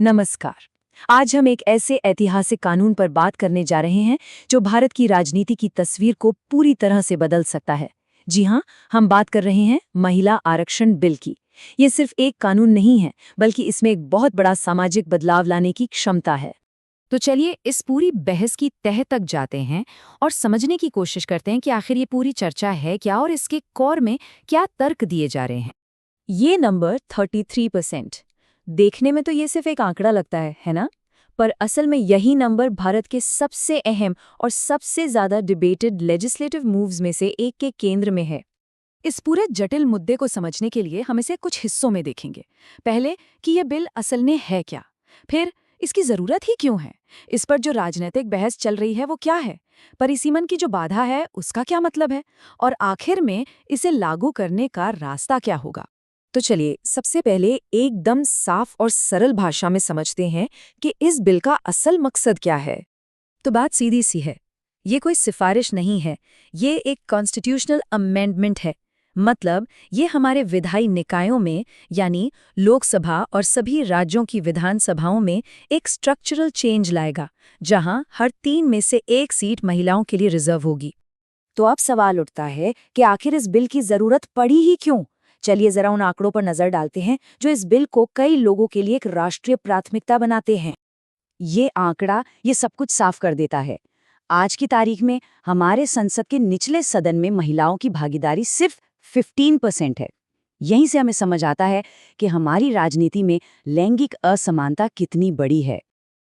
नमस्कार। आज हम एक ऐसे ऐतिहासिक कानून पर बात करने जा रहे हैं जो भारत की राजनीति की तस्वीर को पूरी तरह से बदल सकता है। जी हाँ, हम बात कर रहे हैं महिला आरक्षण बिल की। ये सिर्फ एक कानून नहीं है, बल्कि इसमें एक बहुत बड़ा सामाजिक बदलाव लाने की क्षमता है। तो चलिए इस पूरी बहस की तह तक जाते हैं और समझने की कोशिश करते हैं कि आखिर ये पूरी चर्चा है क्या और इसके कोर में क्या तर्क दिए जा रहे हैं। ये नंबर 33%। देखने में तो ये सिर्फ एक आंकड़ा लगता है ना? पर असल में यही नंबर भारत के सबसे अहम और सबसे ज्यादा डिबेटेड लेजिस्लेटिव मूव्स में से एक के केंद्र में है। इस पूरे जटिल मुद्दे को समझने के लिए हम इसे कुछ हिस्सों में देखेंगे। पहले कि ये बिल असल में है क्या, फिर इसकी जरूरत ही क्यों है, इस पर जो राजनीतिक बहस चल रही है वो क्या है, परिसीमन की जो बाधा है उसका क्या मतलब है, और आखिर में इसे लागू करने का रास्ता क्या होगा। तो चलिए सबसे पहले एकदम साफ और सरल भाषा में समझते हैं कि इस बिल का असल मकसद क्या है। तो बात सीधी सी है, ये कोई सिफारिश नहीं है, ये एक कॉन्स्टिट्यूशनल अमेंडमेंट है। मतलब ये हमारे विधायी निकायों में यानी लोकसभा और सभी राज्यों की विधानसभाओं में एक स्ट्रक्चरल चेंज लाएगा, जहां हर 3 में से 1 सीट महिलाओं के लिए रिजर्व होगी। तो अब सवाल उठता है कि आखिर इस बिल की जरूरत पड़ी ही क्यों। चलिए जरा उन आंकड़ों पर नजर डालते हैं जो इस बिल को कई लोगों के लिए एक राष्ट्रीय प्राथमिकता बनाते हैं। ये आंकड़ा ये सब कुछ साफ कर देता है। आज की तारीख में हमारे संसद के निचले सदन में महिलाओं की भागीदारी सिर्फ 15% है। यहीं से हमें समझ आता है कि हमारी राजनीति में लैंगिक असमानता कितनी बड़ी है।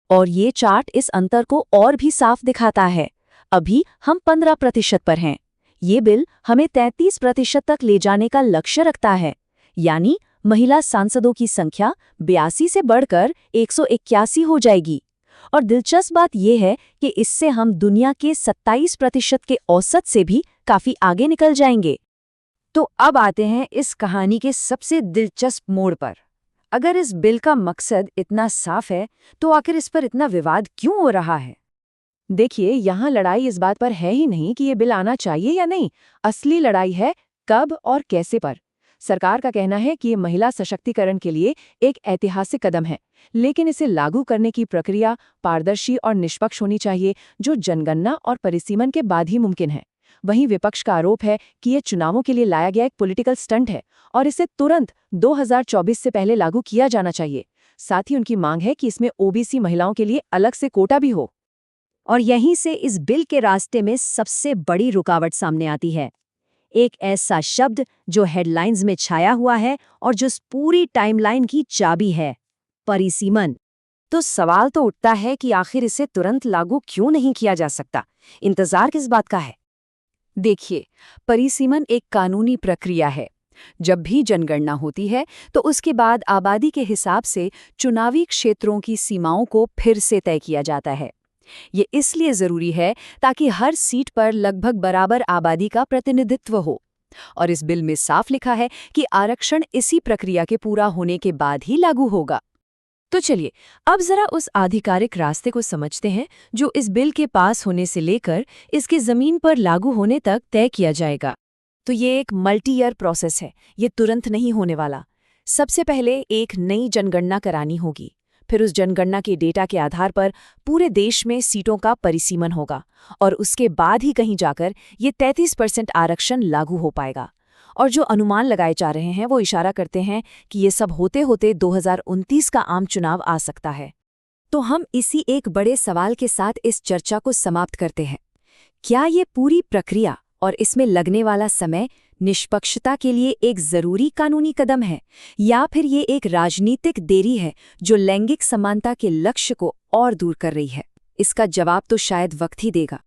और ये चार्ट इस अंतर को और भी साफ दिखाता है। अभी हम 15% पर हैं। ये बिल हमें 33% तक ले जाने का लक्ष्य रखता है, यानी महिला सांसदों की संख्या 82 से बढ़कर 181 हो जाएगी। और दिलचस्प बात यह है कि इससे हम दुनिया के 27% के औसत से भी काफी आगे निकल जाएंगे। तो अब आते हैं इस कहानी के सबसे दिलचस्प मोड़ पर। अगर इस बिल का मकसद इतना साफ है, तो आखिर इस पर इतना विवाद क्यों हो रहा है? देखिए, यहाँ लड़ाई इस बात पर है ही नहीं कि ये बिल आना चाहिए या नहीं। असली लड़ाई है कब और कैसे पर। सरकार का कहना है कि ये महिला सशक्तिकरण के लिए एक ऐतिहासिक कदम है, लेकिन इसे लागू करने की प्रक्रिया पारदर्शी और निष्पक्ष होनी चाहिए, जो जनगणना और परिसीमन के बाद ही मुमकिन है। वहीं विपक्ष का आरोप है कि ये चुनावों के लिए लाया गया एक पॉलिटिकल स्टंट है और इसे तुरंत 2024 से पहले लागू किया जाना चाहिए। साथ ही उनकी मांग है कि इसमें ओबीसी महिलाओं के लिए अलग से कोटा भी हो। और यहीं से इस बिल के रास्ते में सबसे बड़ी रुकावट सामने आती है। एक ऐसा शब्द जो हेडलाइंस में छाया हुआ है और जो इस पूरी टाइमलाइन की चाबी है, परिसीमन। तो सवाल तो उठता है कि आखिर इसे तुरंत लागू क्यों नहीं किया जा सकता? इंतजार किस बात का है? देखिए, परिसीमन एक कानूनी प्रक्रिया है। जब भी जनगणना होती है तो उसके बाद आबादी के हिसाब से चुनावी क्षेत्रों की सीमाओं को फिर से तय किया जाता है। ये इसलिए जरूरी है ताकि हर सीट पर लगभग बराबर आबादी का प्रतिनिधित्व हो। और इस बिल में साफ लिखा है कि आरक्षण इसी प्रक्रिया के पूरा होने के बाद ही लागू होगा। तो चलिए अब जरा उस आधिकारिक रास्ते को समझते हैं जो इस बिल के पास होने से लेकर इसके जमीन पर लागू होने तक तय किया जाएगा। तो ये एक मल्टी ईयर प्रोसेस है, ये तुरंत नहीं होने वाला। सबसे पहले एक नई जनगणना करानी होगी, फिर उस जनगणना के डेटा के आधार पर पूरे देश में सीटों का परिसीमन होगा और उसके बाद ही कहीं जाकर ये 33% आरक्षण लागू हो पाएगा। और जो अनुमान लगाए जा रहे हैं वो इशारा करते हैं कि ये सब होते होते 2029 का आम चुनाव आ सकता है। तो हम इसी एक बड़े सवाल के साथ इस चर्चा को समाप्त करते हैं। क्या ये पूरी प्रक्रिया और इसमें लगने वाला समय निष्पक्षता के लिए एक जरूरी कानूनी कदम है, या फिर ये एक राजनीतिक देरी है जो लैंगिक समानता के लक्ष्य को और दूर कर रही है? इसका जवाब तो शायद वक्त ही देगा।